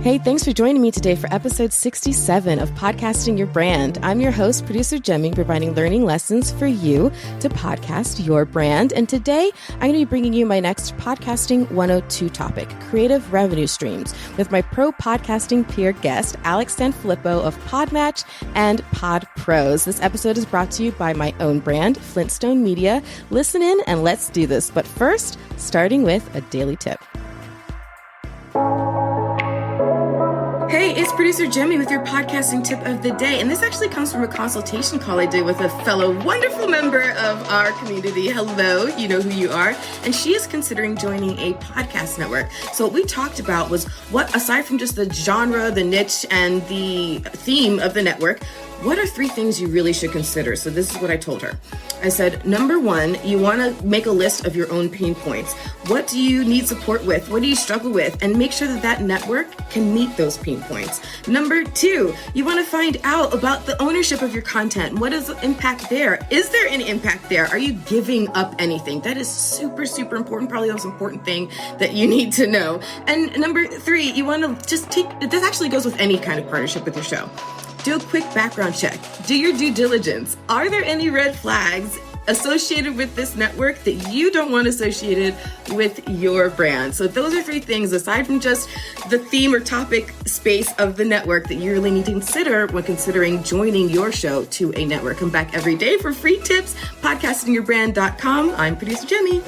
Hey, thanks for joining me today for episode 67 of Podcasting Your Brand. I'm your host, producer Jaime, providing learning lessons for you to podcast your brand. And today, I'm going to be bringing you my next Podcasting 102 topic, creative revenue streams, with my pro podcasting peer guest, Alex Sanfilippo of PodMatch and PodPros. This episode is brought to you by my own brand, Flintstone Media. Listen in and let's do this. But first, starting with a daily tip. Hey, it's producer Jaime with your podcasting tip of the day. And this actually comes from a consultation call I did with a fellow wonderful member of our community. Hello, you know who you are. And she is considering joining a podcast network. So what we talked about was what, aside from just the genre, the niche, and the theme of the network, what are 3 things you really should consider? So this is what I told her. I said, number 1, you want to make a list of your own pain points. What do you need support with? What do you struggle with? And make sure that that network can meet those pain points. Number 2, you want to find out about the ownership of your content. What is the impact there? Is there any impact there? Are you giving up anything? That is super, super important. Probably the most important thing that you need to know. And number 3, you want to just this actually goes with any kind of partnership with your show. Do a quick background check. Do your due diligence. Are there any red flags associated with this network that you don't want associated with your brand? So those are 3 things, aside from just the theme or topic space of the network, that you really need to consider when considering joining your show to a network. Come back every day for free tips. Podcastingyourbrand.com. I'm producer Jaime.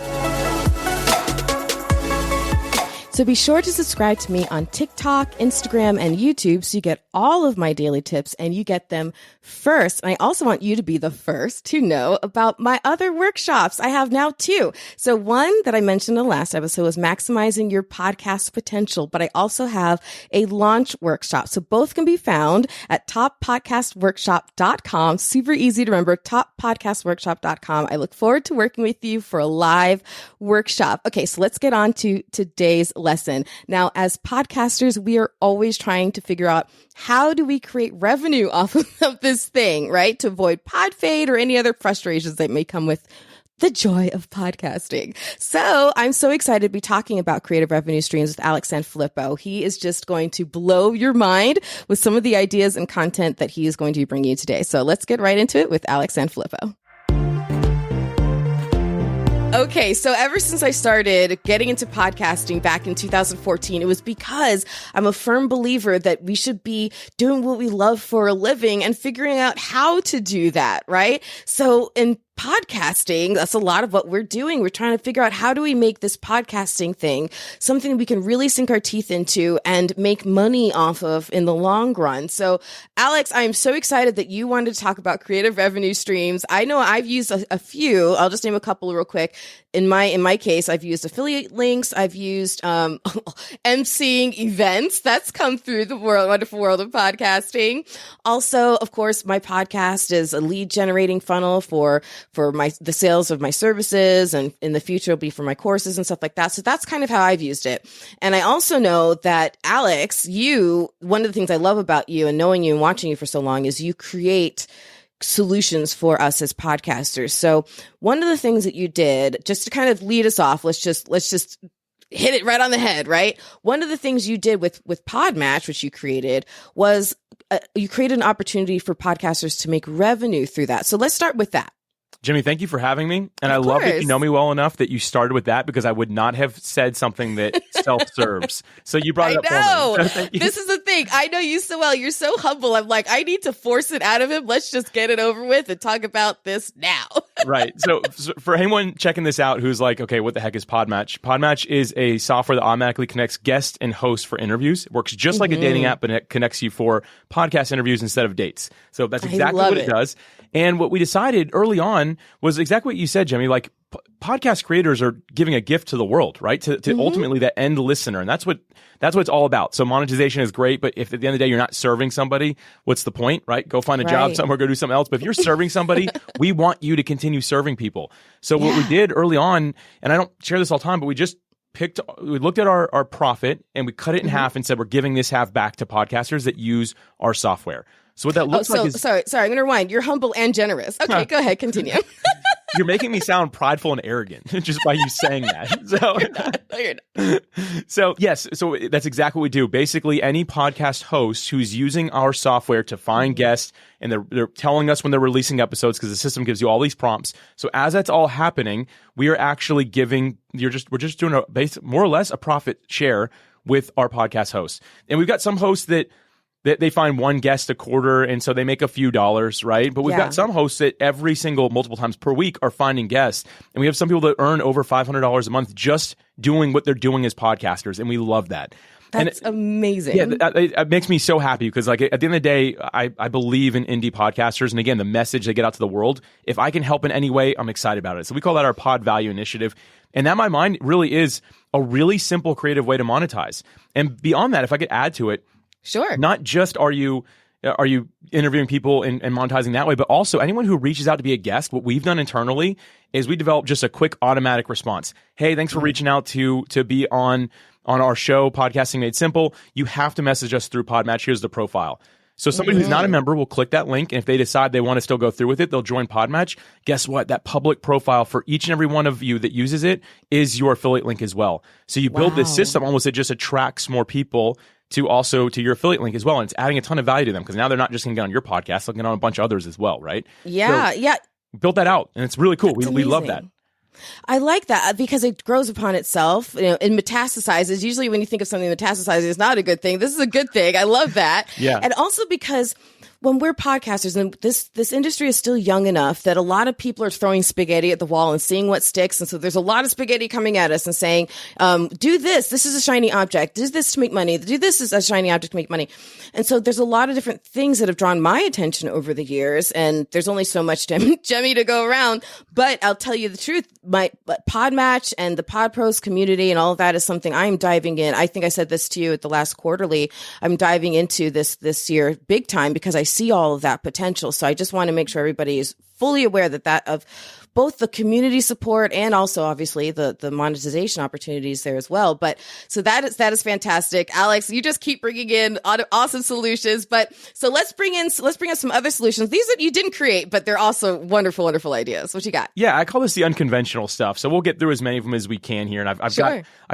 So be sure to subscribe to me on TikTok, Instagram, and YouTube so you get all of my daily tips and you get them first. And I also want you to be the first to know about my other workshops. I have now 2. So one that I mentioned in the last episode was maximizing your podcast potential, but I also have a launch workshop. So both can be found at toppodcastworkshop.com. Super easy to remember, toppodcastworkshop.com. I look forward to working with you for a live workshop. Okay, so let's get on to today's lesson. Now, as podcasters, we are always trying to figure out how do we create revenue off of this thing, right? To avoid pod fade or any other frustrations that may come with the joy of podcasting. So I'm so excited to be talking about creative revenue streams with Alex Sanfilippo. He is just going to blow your mind with some of the ideas and content that he is going to be bringing you today. So let's get right into it with Alex Sanfilippo. Okay, so ever since I started getting into podcasting back in 2014, it was because I'm a firm believer that we should be doing what we love for a living and figuring out how to do that, right? So in podcasting, that's a lot of what we're doing. We're trying to figure out how do we make this podcasting thing something we can really sink our teeth into and make money off of in the long run. So Alex, I'm so excited that you wanted to talk about creative revenue streams. I know I've used a few. I'll just name a couple real quick. In my case, I've used affiliate links. I've used emceeing events. That's come through the wonderful world of podcasting. Also, of course, my podcast is a lead generating funnel for the sales of my services, and in the future it'll be for my courses and stuff like that. So that's kind of how I've used it. And I also know that Alex, one of the things I love about you and knowing you and watching you for so long is you create solutions for us as podcasters. So one of the things that you did, just to kind of lead us off, let's just hit it right on the head, right? One of the things you did with PodMatch, which you created, was you created an opportunity for podcasters to make revenue through that. So let's start with that. Jimmy, thank you for having me. And I love that you know me well enough that you started with that, because I would not have said something that self-serves. So you brought it up for me. So this is the thing. I know you so well. You're so humble. I'm like, I need to force it out of him. Let's just get it over with and talk about this now. Right. So for anyone checking this out who's like, okay, what the heck is PodMatch? PodMatch is a software that automatically connects guests and hosts for interviews. It works just like a dating app, but it connects you for podcast interviews instead of dates. So that's exactly what it does. And what we decided early on was exactly what you said, Jimmy. Like, podcast creators are giving a gift to the world, right? To ultimately the end listener. And that's what it's all about. So monetization is great, but if at the end of the day you're not serving somebody, what's the point, right? Go find a job somewhere, go do something else. But if you're serving somebody, we want you to continue serving people. So what we did early on, and I don't share this all the time, but we looked at our profit and we cut it in half and said, we're giving this half back to podcasters that use our software. So what that looks like is... Sorry, I'm going to rewind. You're humble and generous. Okay, go ahead, continue. You're making me sound prideful and arrogant just by you saying that. So, You're not. so yes, so that's exactly what we do. Basically, any podcast host who's using our software to find guests, and they're telling us when they're releasing episodes because the system gives you all these prompts. So as that's all happening, we are actually we're just doing more or less a profit share with our podcast hosts. And we've got some hosts that they find one guest a quarter, and so they make a few dollars, right? But we've got some hosts that every single multiple times per week are finding guests. And we have some people that earn over $500 a month just doing what they're doing as podcasters, and we love that. That's amazing. Yeah, it makes me so happy because, like, at the end of the day, I believe in indie podcasters, and again, the message they get out to the world. If I can help in any way, I'm excited about it. So we call that our Pod Value Initiative, and that, in my mind, really is a really simple, creative way to monetize. And beyond that, if I could add to it, sure, not just are you interviewing people and monetizing that way, but also anyone who reaches out to be a guest. What we've done internally is we developed just a quick automatic response. Hey, thanks for reaching out to be on our show, Podcasting Made Simple. You have to message us through PodMatch. Here's the profile. So somebody who's not a member will click that link, and if they decide they want to still go through with it, they'll join PodMatch. Guess what? That public profile for each and every one of you that uses it is your affiliate link as well. So you build this system almost that just attracts more people to your affiliate link as well. And it's adding a ton of value to them because now they're not just going to get on your podcast, they'll get on a bunch of others as well, right? Yeah, so build that out, and it's really cool. We love that. I like that because it grows upon itself, and metastasizes. Usually when you think of something that metastasizes, it's not a good thing. This is a good thing. I love that. Yeah. And also because when we're podcasters, and this industry is still young enough that a lot of people are throwing spaghetti at the wall and seeing what sticks. And so there's a lot of spaghetti coming at us and saying, do this. This is a shiny object. Do this to make money. Do this as a shiny object to make money. And so there's a lot of different things that have drawn my attention over the years. And there's only so much Jemmy to go around. But I'll tell you the truth, but PodMatch and the PodPros community and all of that is something I'm diving in. I think I said this to you at the last quarterly. I'm diving into this year big time because I see all of that potential. So I just want to make sure everybody is fully aware that of both the community support and also obviously the monetization opportunities there as well. But so that is fantastic. Alex, you just keep bringing in awesome solutions. But so let's bring us some other solutions. These that you didn't create, but they're also wonderful, wonderful ideas. What you got? Yeah, I call this the unconventional stuff. So we'll get through as many of them as we can here. And I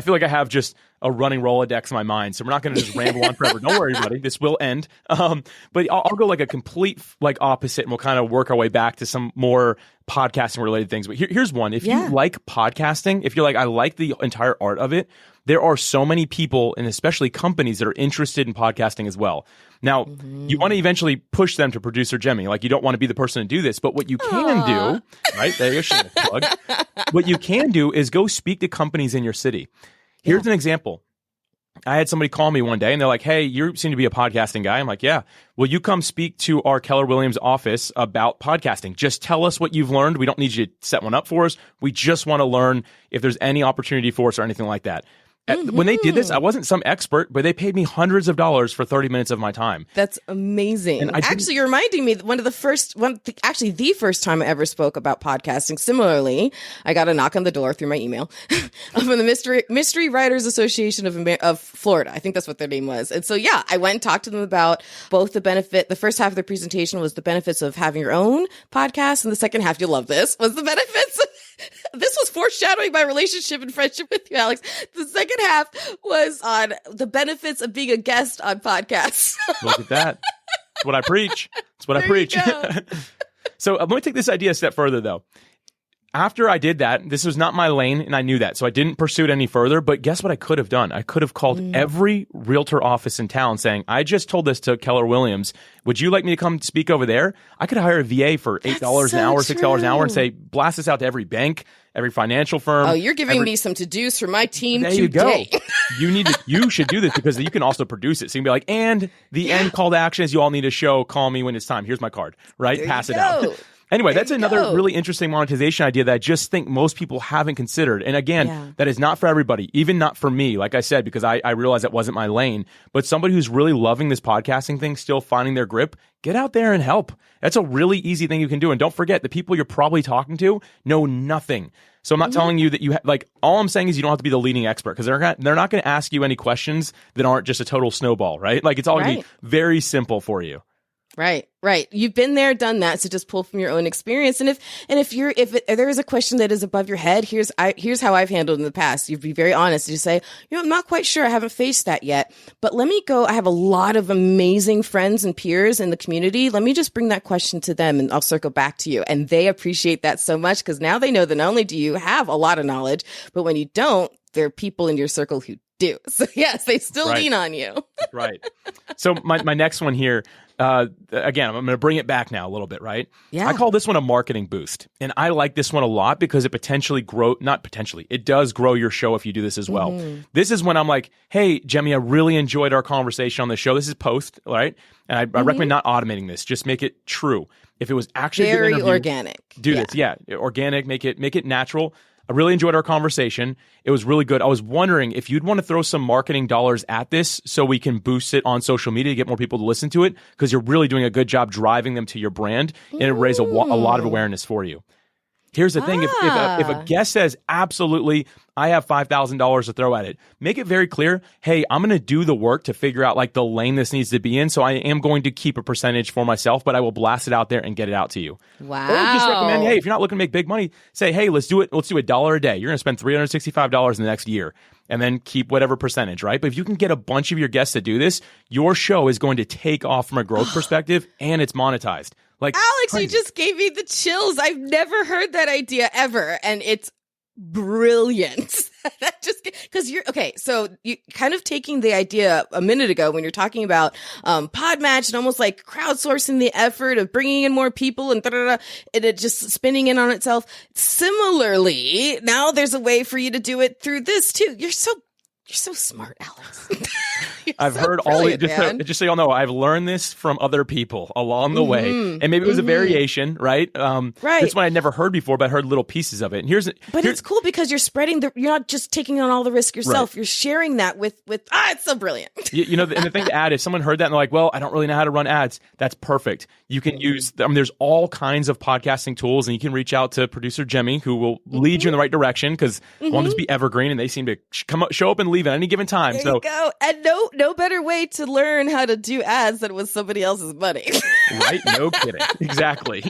feel like I have just a running Rolodex in my mind. So we're not going to just ramble on forever. Don't worry, everybody. This will end. But I'll go like a complete opposite, and we'll kind of work our way back to some more podcasting related things. But here's one. If you like podcasting, if you're like, I like the entire art of it, there are so many people and especially companies that are interested in podcasting as well. Now, you want to eventually push them to producer Jemmy. Like, you don't want to be the person to do this, but what you can do, right? There you go, plug. What you can do is go speak to companies in your city. Here's an example. I had somebody call me one day and they're like, hey, you seem to be a podcasting guy. I'm like, yeah. Will you come speak to our Keller Williams office about podcasting? Just tell us what you've learned. We don't need you to set one up for us. We just want to learn if there's any opportunity for us or anything like that. When they did this, I wasn't some expert, but they paid me hundreds of dollars for 30 minutes of my time. That's amazing. And actually, you're reminding me that the first time I ever spoke about podcasting. Similarly, I got a knock on the door through my email from the Mystery Writers Association of Florida. I think that's what their name was. And so, I went and talked to them about both the benefit. The first half of the presentation was the benefits of having your own podcast. And the second half, you'll love this, was the benefits. This was foreshadowing my relationship and friendship with you, Alex. The second half was on the benefits of being a guest on podcasts. Look at that. That's what I preach. That's what I preach. So let me take this idea a step further, though. After I did that, this was not my lane, and I knew that. So I didn't pursue it any further. But guess what I could have done? I could have called every realtor office in town saying, I just told this to Keller Williams. Would you like me to come speak over there? I could hire a VA for $8 an hour, $6 an hour, and say, blast this out to every bank, every financial firm. Oh, you're giving me some to-dos for my team there today. You go. You should do this because you can also produce it. So you can be like, and the end call to action is you all need a show. Call me when it's time. Here's my card, right? Pass it out. Anyway, that's another really interesting monetization idea that I just think most people haven't considered. And again, that is not for everybody, even not for me, like I said, because I realized that wasn't my lane. But somebody who's really loving this podcasting thing, still finding their grip, get out there and help. That's a really easy thing you can do. And don't forget, the people you're probably talking to know nothing. So I'm not telling you that all I'm saying is you don't have to be the leading expert because they're not going to ask you any questions that aren't just a total snowball, right? Like, it's all going to be very simple for you. Right. You've been there, done that. So just pull from your own experience. And if there is a question that is above your head, here's how I've handled in the past. You'd be very honest. You say, I'm not quite sure. I haven't faced that yet, but let me go. I have a lot of amazing friends and peers in the community. Let me just bring that question to them and I'll circle back to you. And they appreciate that so much because now they know that not only do you have a lot of knowledge, but when you don't, there are people in your circle who do. So yes, they still lean on you. Right. So my next one here, again, I'm going to bring it back now a little bit, right? Yeah. I call this one a marketing boost. And I like this one a lot because it it does grow your show if you do this as well. Mm-hmm. This is when I'm like, hey, Jaime, I really enjoyed our conversation on the show. This is post, right? And I recommend not automating this. Just make it true. If it was actually very a good interview, organic. Do this. Yeah. Organic, make it natural. I really enjoyed our conversation. It was really good. I was wondering if you'd want to throw some marketing dollars at this so we can boost it on social media to get more people to listen to it because you're really doing a good job driving them to your brand and it raise a lot of awareness for you. Here's the thing. If a guest says, absolutely, I have $5,000 to throw at it, make it very clear, hey, I'm going to do the work to figure out like the lane this needs to be in. So I am going to keep a percentage for myself, but I will blast it out there and get it out to you. Wow. Or just recommend, hey, if you're not looking to make big money, say, hey, let's do it. Let's do $1 a day. You're going to spend $365 in the next year and then keep whatever percentage, right? But if you can get a bunch of your guests to do this, your show is going to take off from a growth perspective and it's monetized. Like Alex, crazy. You just gave me the chills. I've never heard that idea ever. And it's brilliant. That just because you're okay. So you kind of taking the idea a minute ago when you're talking about PodMatch and almost like crowdsourcing the effort of bringing in more people and and it just spinning in on itself. Similarly, now there's a way for you to do it through this too. You're so smart, Alex. I've heard all just so y'all know, I've learned this from other people along the way. And maybe it was a variation, right? Right. It's one I'd never heard before, but I heard little pieces of it. And it's cool because you're spreading you're not just taking on all the risk yourself. Right. You're sharing that with it's so brilliant. And the thing to add, if someone heard that and they're like, well, I don't really know how to run ads, that's perfect. You can use, there's all kinds of podcasting tools and you can reach out to producer Jaime who will lead you in the right direction because one just be evergreen and they seem to show up and leave at any given time. There you go. And no better way to learn how to do ads than with somebody else's money. Right? No kidding. Exactly.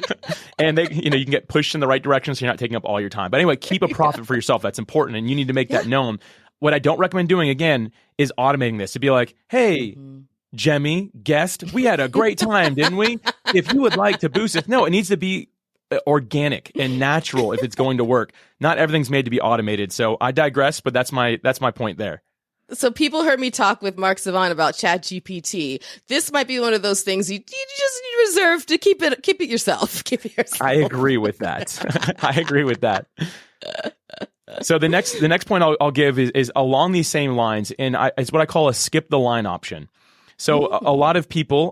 And you can get pushed in the right direction so you're not taking up all your time. But anyway, keep a profit for yourself. That's important. And you need to make that known. What I don't recommend doing, again, is automating this to be like, hey, Jaime, guest, we had a great time, didn't we? If you would like to boost it. No, it needs to be organic and natural if it's going to work. Not everything's made to be automated. So I digress, but that's my point there. So people heard me talk with Mark Savant about ChatGPT. This might be one of those things you just reserve to keep it yourself. Keep it yourself. I agree with that. I agree with that. So the next point I'll give is along these same lines, and it's what I call a skip the line option. So a lot of people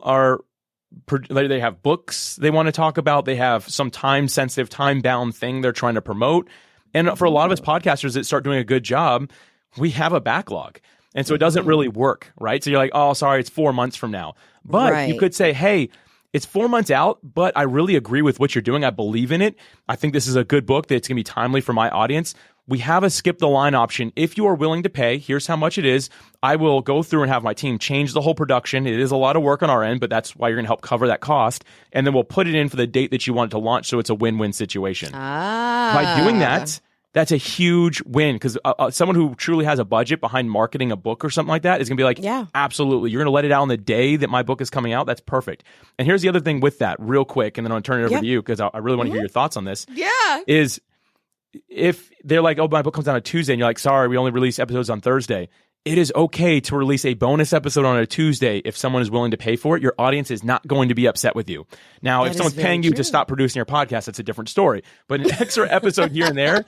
they have books they want to talk about. They have some time sensitive, time bound thing they're trying to promote. And for a lot of us podcasters that start doing a good job, we have a backlog. And so it doesn't really work, right? So you're like, oh, sorry, it's 4 months from now. But you could say, hey, it's 4 months out, but I really agree with what you're doing. I believe in it. I think this is a good book that's going to be timely for my audience. We have a skip the line option. If you are willing to pay, here's how much it is. I will go through and have my team change the whole production. It is a lot of work on our end, but that's why you're going to help cover that cost. And then we'll put it in for the date that you want it to launch. So it's a win-win situation. By doing that, that's a huge win because someone who truly has a budget behind marketing a book or something like that is going to be like, absolutely. You're going to let it out on the day that my book is coming out. That's perfect. And here's the other thing with that real quick. And then I'll turn it over to you because I really want to hear your thoughts on this. Yeah. Is if they're like, oh, my book comes out on a Tuesday and you're like, sorry, we only release episodes on Thursday. It is okay to release a bonus episode on a Tuesday if someone is willing to pay for it. Your audience is not going to be upset with you. Now, if someone's paying you to stop producing your podcast, that's a different story. But an extra episode here and there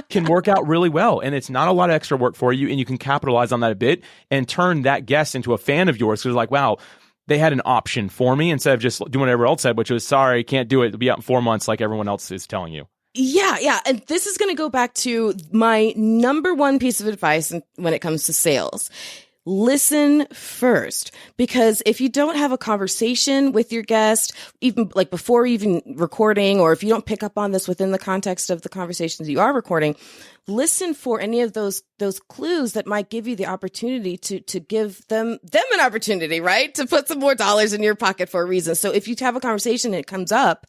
can work out really well. And it's not a lot of extra work for you. And you can capitalize on that a bit and turn that guest into a fan of yours. Because like, wow, they had an option for me instead of just doing what everyone else said, which was, sorry, can't do it. It'll be out in 4 months like everyone else is telling you. Yeah. And this is going to go back to my number one piece of advice when it comes to sales. listen first, because if you don't have a conversation with your guest, even like before even recording, or if you don't pick up on this within the context of the conversations you are recording, listen for any of those clues that might give you the opportunity to give them an opportunity, right? To put some more dollars in your pocket for a reason. So if you have a conversation and it comes up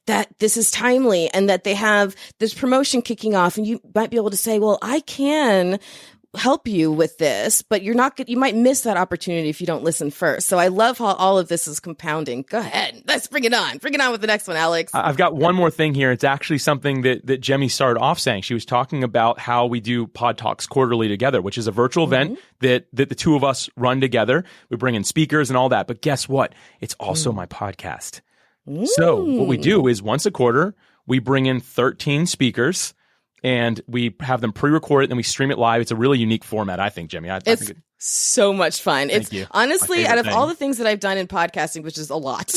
that this is timely and that they have this promotion kicking off, and you might be able to say, well, I can help you with this, but you might miss that opportunity if you don't listen first. So I love how all of this is compounding. Go ahead. Let's bring it on. Bring it on with the next one, Alex. I've got one more thing here. It's actually something that Jaime started off saying. She was talking about how we do Pod Talks quarterly together, which is a virtual event that the two of us run together. We bring in speakers and all that. But guess what? It's also my podcast. So what we do is once a quarter, we bring in 13 speakers, and we have them pre-recorded, and we stream it live. It's a really unique format, I think, Jaime. I think so much fun. Thank you. Honestly, out of all the things that I've done in podcasting, which is a lot.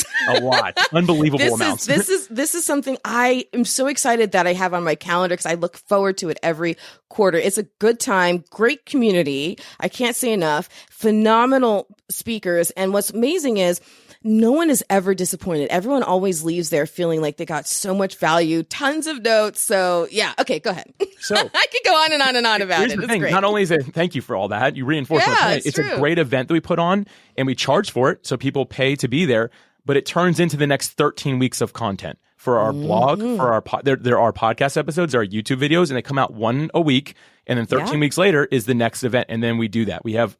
Unbelievable amounts. This is something I am so excited that I have on my calendar, because I look forward to it every quarter. It's a good time, great community. I can't say enough. Phenomenal speakers. And what's amazing is no one is ever disappointed. Everyone always leaves there feeling like they got so much value, tons of notes. So yeah, okay, go ahead. So I could go on and on and on about it. It's great. Not only is it, thank you for all that, you reinforce my point. It's a great event that we put on, and we charge for it, so people pay to be there. But it turns into the next 13 weeks of content for our blog, for our there are podcast episodes, there are YouTube videos, and they come out one a week. And then 13 weeks later is the next event. And then we do that. We have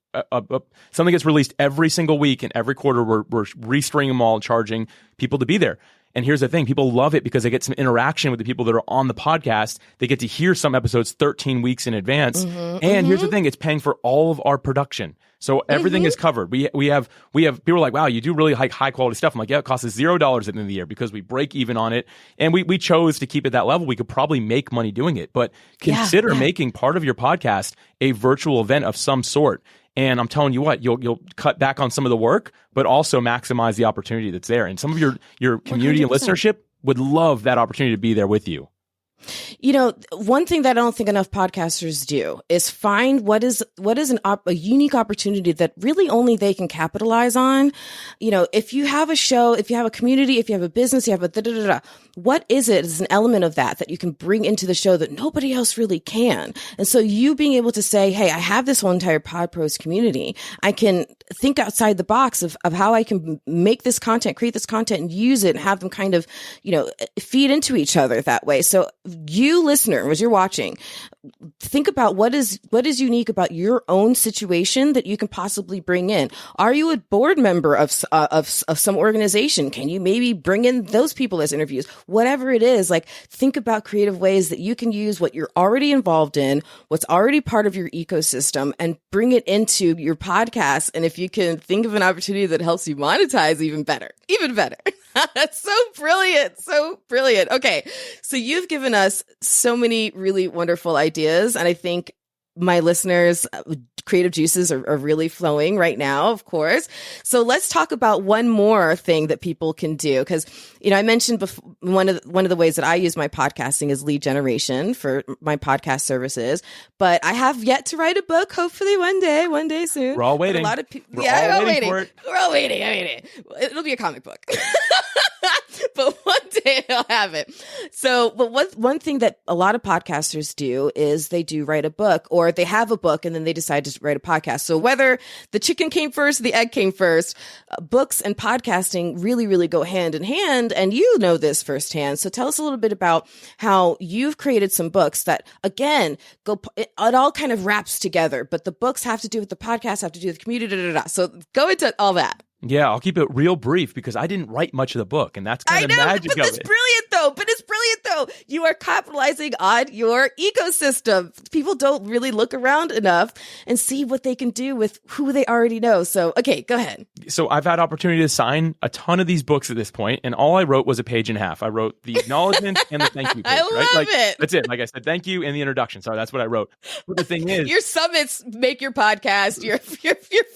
something gets released every single week, and every quarter we're restringing them all, charging people to be there. And here's the thing. People love it because they get some interaction with the people that are on the podcast. They get to hear some episodes 13 weeks in advance. And here's the thing. It's paying for all of our production. So everything is covered. We have people are like, wow, you do really high quality stuff. I'm like, yeah, it costs us $0 at the end of the year because we break even on it. And we chose to keep it that level. We could probably make money doing it, but consider making part of your podcast a virtual event of some sort. And I'm telling you what, you'll cut back on some of the work, but also maximize the opportunity that's there. And some of your community 100%. And listenership would love that opportunity to be there with you. You know, one thing that I don't think enough podcasters do is find what is a unique opportunity that really only they can capitalize on. You know, if you have a show, if you have a community, if you have a business, you have a what is it as an element of that you can bring into the show that nobody else really can? And so you being able to say, hey, I have this whole entire PodPros community. I can think outside the box of how I can make this content, create this content, and use it and have them kind of, you know, feed into each other that way. So you listener, as you're watching, think about what is unique about your own situation that you can possibly bring in. Are you a board member of some organization? Can you maybe bring in those people as interviews? Whatever it is, like think about creative ways that you can use what you're already involved in, what's already part of your ecosystem, and bring it into your podcast. And if you can think of an opportunity that helps you monetize, even better. That's so brilliant. So brilliant. Okay. So you've given us so many really wonderful ideas. And I think my listeners' creative juices are really flowing right now, of course. So let's talk about one more thing that people can do. Because, you know, I mentioned before, one of the ways that I use my podcasting is lead generation for my podcast services. But I have yet to write a book. Hopefully one day soon. We're all waiting. A lot of people, we're all waiting. We're all waiting. I mean, it'll be a comic book. But one day I'll have it. So, but one thing that a lot of podcasters do is they do write a book, or they have a book and then they decide to write a podcast. So whether the chicken came first, the egg came first, books and podcasting really, really go hand in hand. And you know this firsthand. So tell us a little bit about how you've created some books that, again, it all kind of wraps together, but the books have to do with the podcast, have to do with the community. So go into all that. Yeah, I'll keep it real brief because I didn't write much of the book, and that's kind of the magic of it. It's brilliant though. You are capitalizing on your ecosystem. People don't really look around enough and see what they can do with who they already know. So, okay, go ahead. So I've had opportunity to sign a ton of these books at this point, and all I wrote was a page and a half. I wrote the acknowledgement and the thank you page. I love it. That's it. Like I said, thank you and the introduction. Sorry, that's what I wrote. But the thing is, your summits make your podcast. Your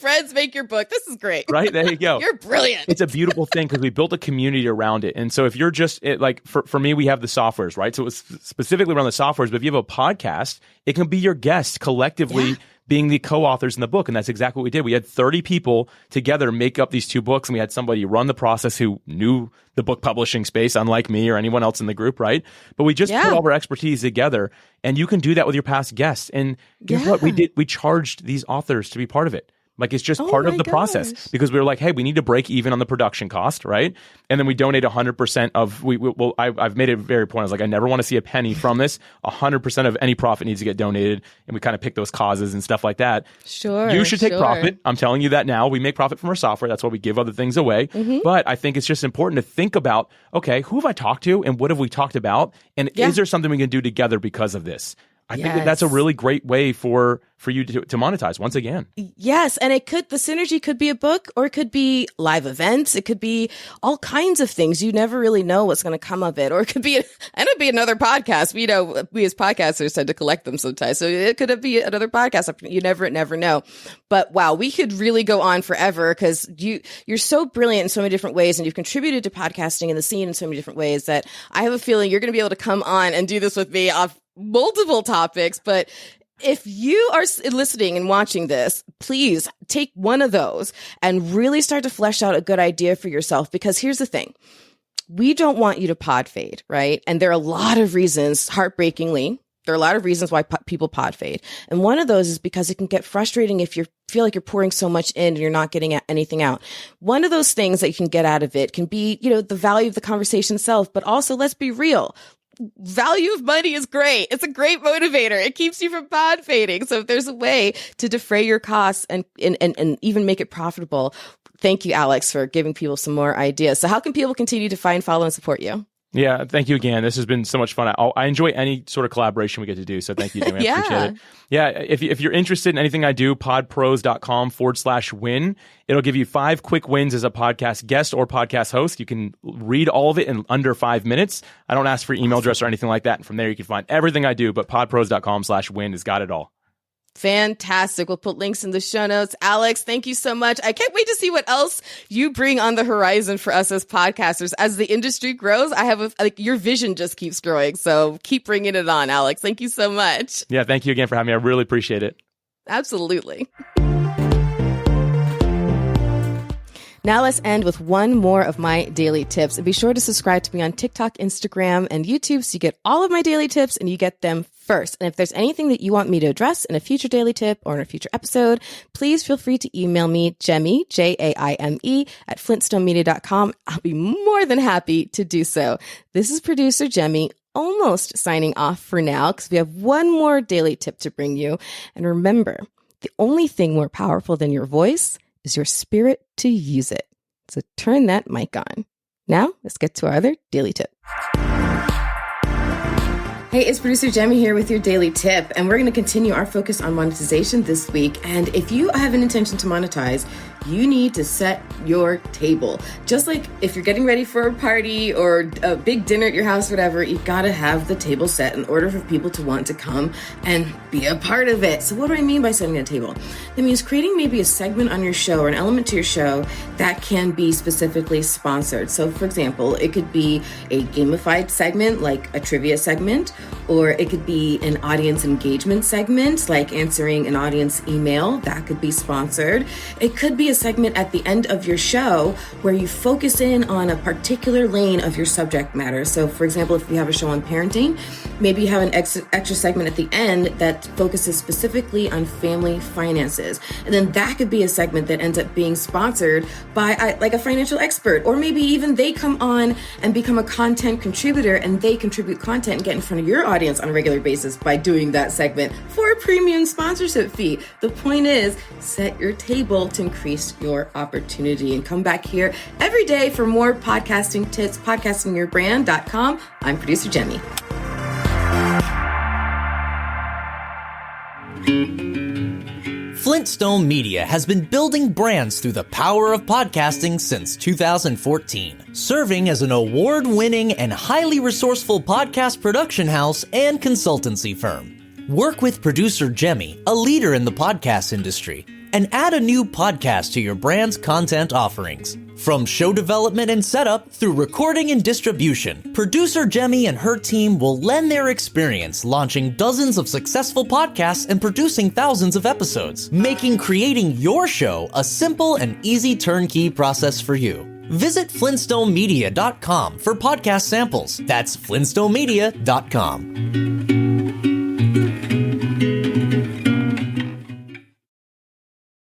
friends make your book. This is great. Right? There you go. You're brilliant. It's a beautiful thing because we built a community around it. And so if you're just for me, we have the software softwares, right? So it's specifically around the softwares, but if you have a podcast, it can be your guests collectively being the co-authors in the book. And that's exactly what we did. We had 30 people together make up these 2 books, and we had somebody run the process who knew the book publishing space, unlike me or anyone else in the group, right? But we just put all of our expertise together, and you can do that with your past guests. And guess what we did? We charged these authors to be part of it. Like, it's just part of the process, because we were like, hey, we need to break even on the production cost, right? And then we donate 100% of, I've made it very point. I was like, I never want to see a penny from this. 100% of any profit needs to get donated. And we kind of pick those causes and stuff like that. Sure. You should take profit. I'm telling you that now. We make profit from our software. That's why we give other things away. But I think it's just important to think about, okay, who have I talked to and what have we talked about? And is there something we can do together because of this? I think that's a really great way for you to monetize once again. Yes. And the synergy could be a book, or it could be live events. It could be all kinds of things. You never really know what's going to come of it. Or it could be another podcast. We as podcasters tend to collect them sometimes. So it could be another podcast. You never know. But wow, we could really go on forever, because you're so brilliant in so many different ways, and you've contributed to podcasting and the scene in so many different ways that I have a feeling you're going to be able to come on and do this with me off multiple topics. But if you are listening and watching this, please take one of those and really start to flesh out a good idea for yourself. Because here's the thing. We don't want you to pod fade, right? And there are a lot of reasons, heartbreakingly, there are a lot of reasons why people pod fade. And one of those is because it can get frustrating if you feel like you're pouring so much in and you're not getting anything out. One of those things that you can get out of it can be, the value of the conversation itself, but also, let's be real. Value of money is great. It's a great motivator. It keeps you from pod fading. So if there's a way to defray your costs and even make it profitable, thank you, Alex, for giving people some more ideas. So how can people continue to find, follow, and support you? Yeah, thank you again. This has been so much fun. I enjoy any sort of collaboration we get to do. So thank you, Jaime. I appreciate it. Yeah, if you're interested in anything I do, podpros.com/win. It'll give you 5 quick wins as a podcast guest or podcast host. You can read all of it in under 5 minutes. I don't ask for email address or anything like that. And from there, you can find everything I do. But podpros.com/win has got it all. Fantastic. We'll put links in the show notes. Alex, thank you so much. I can't wait to see what else you bring on the horizon for us as podcasters. As the industry grows, your vision just keeps growing. So keep bringing it on, Alex. Thank you so much. Yeah, thank you again for having me. I really appreciate it. Absolutely. Now let's end with one more of my daily tips. And be sure to subscribe to me on TikTok, Instagram, and YouTube so you get all of my daily tips and you get them first. And if there's anything that you want me to address in a future daily tip or in a future episode, please feel free to email me, Jaime, Jaime, at flintstonemedia.com. I'll be more than happy to do so. This is producer Jaime, almost signing off for now, because we have one more daily tip to bring you. And remember, the only thing more powerful than your voice is your spirit to use it. So turn that mic on. Now, let's get to our other daily tip. Hey, it's producer Jaime here with your daily tip, and we're going to continue our focus on monetization this week. And if you have an intention to monetize, you need to set your table. Just like if you're getting ready for a party or a big dinner at your house, whatever, you got to have the table set in order for people to want to come and be a part of it. So what do I mean by setting a table? That means creating maybe a segment on your show or an element to your show that can be specifically sponsored. So for example, it could be a gamified segment like a trivia segment, or it could be an audience engagement segment like answering an audience email. That could be sponsored. It could be a segment at the end of your show where you focus in on a particular lane of your subject matter. So for example, if you have a show on parenting, maybe you have an extra segment at the end that focuses specifically on family finances. And then that could be a segment that ends up being sponsored by like a financial expert, or maybe even they come on and become a content contributor and they contribute content and get in front of your audience on a regular basis by doing that segment for a premium sponsorship fee. The point is, set your table to increase your opportunity, and come back here every day for more podcasting tips, podcastingyourbrand.com. I'm producer Jaime. Flintstone Media has been building brands through the power of podcasting since 2014, serving as an award-winning and highly resourceful podcast production house and consultancy firm. Work with producer Jaime, a leader in the podcast industry, and add a new podcast to your brand's content offerings. From show development and setup through recording and distribution, producer Jaime and her team will lend their experience launching dozens of successful podcasts and producing thousands of episodes, making creating your show a simple and easy turnkey process for you. Visit flintstonemedia.com for podcast samples. That's flintstonemedia.com.